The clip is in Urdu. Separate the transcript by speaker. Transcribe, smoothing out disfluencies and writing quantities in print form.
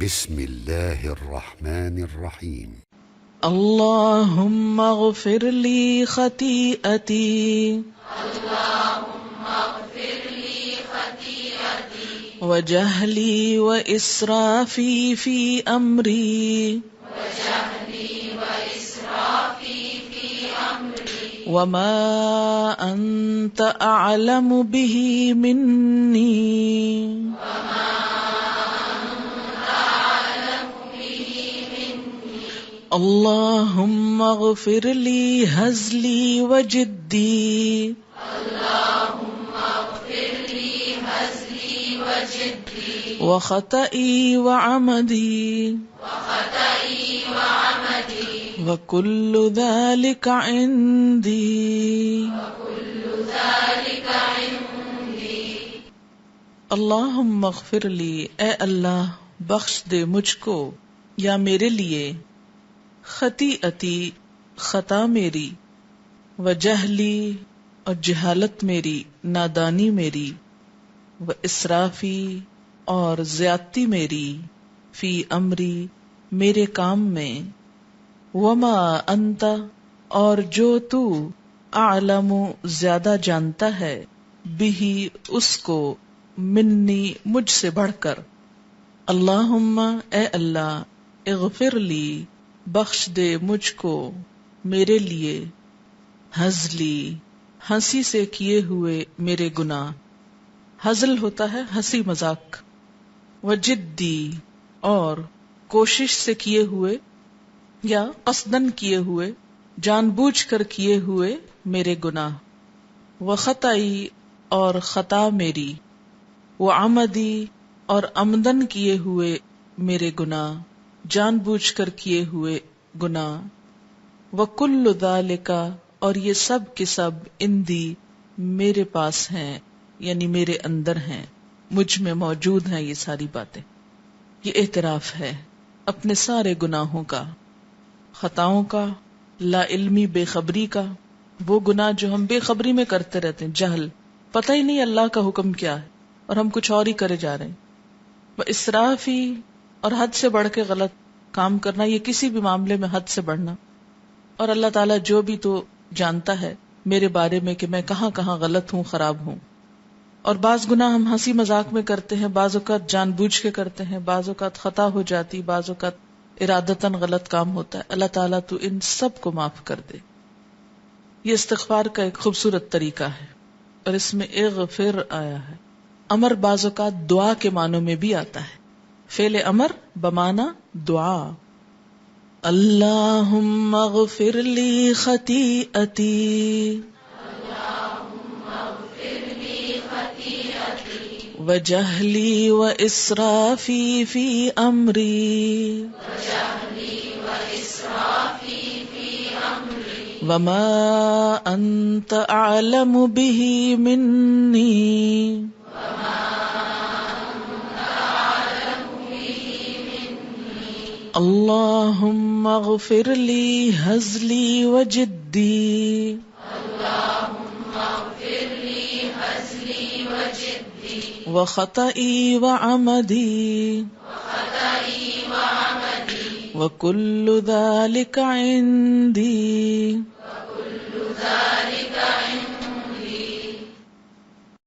Speaker 1: بسم اللہ الرحمن الرحیم
Speaker 2: اللہم اغفر لی خطیئتی وجہلی واسرافی فی امری وما انت اعلم به منی اللہم اغفر لی ہزلی وجدی وخطئی وعمدی وکل ذلک عندی اللہم اغفر لی، اے اللہ بخش دے مجھ کو یا میرے لیے، خطیئتی خطا میری، وجہلی اور جہالت میری، نادانی میری، و اسرافی اور زیادتی میری، فی امری میرے کام میں، وما انت اور جو تو، اعلم زیادہ جانتا ہے، بہی اس کو، منی مجھ سے بڑھ کر۔ اللہم اے اللہ، اغفر لی بخش دے مجھ کو میرے لیے، ہزلی ہنسی سے کیے ہوئے میرے گناہ، ہزل ہوتا ہے ہنسی مذاق، وجدی اور کوشش سے کیے ہوئے یا قصدن کیے ہوئے، جان بوجھ کر کیے ہوئے میرے گناہ، وخطائی اور خطا میری، وعمدی اور عمدن کیے ہوئے میرے گناہ، جان بوجھ کر کیے ہوئے گناہ، وکل ذالک اور یہ سب کے سب، عندی میرے پاس ہیں، یعنی میرے اندر ہیں، مجھ میں موجود ہیں یہ ساری باتیں۔ یہ اعتراف ہے اپنے سارے گناہوں کا، خطاؤں کا، لا علمی بے خبری کا، وہ گناہ جو ہم بے خبری میں کرتے رہتے ہیں، جہل، پتہ ہی نہیں اللہ کا حکم کیا ہے اور ہم کچھ اور ہی کرے جا رہے ہیں، وہ اسرافی اور حد سے بڑھ کے غلط کام کرنا، یہ کسی بھی معاملے میں حد سے بڑھنا، اور اللہ تعالیٰ جو بھی تو جانتا ہے میرے بارے میں کہ میں کہاں کہاں غلط ہوں، خراب ہوں۔ اور بعض گناہ ہم ہنسی مذاق میں کرتے ہیں، بعض اوقات جان بوجھ کے کرتے ہیں، بعض اوقات خطا ہو جاتی، بعض اوقات ارادتاً غلط کام ہوتا ہے۔ اللہ تعالیٰ تو ان سب کو معاف کر دے۔ یہ استغفار کا ایک خوبصورت طریقہ ہے، اور اس میں اغفر آیا ہے۔ امر بعض اوقات دعا کے معنوں میں بھی آتا ہے، فعل امر بمعنی دعا۔ اللہم اغفر لی خطیئتی وجہلی واسرافی فی امری وما انت اعلم بہ منی اللہم اغفر لی ہزلی وجدی وخطئی وعمدی وکل ذلک عندی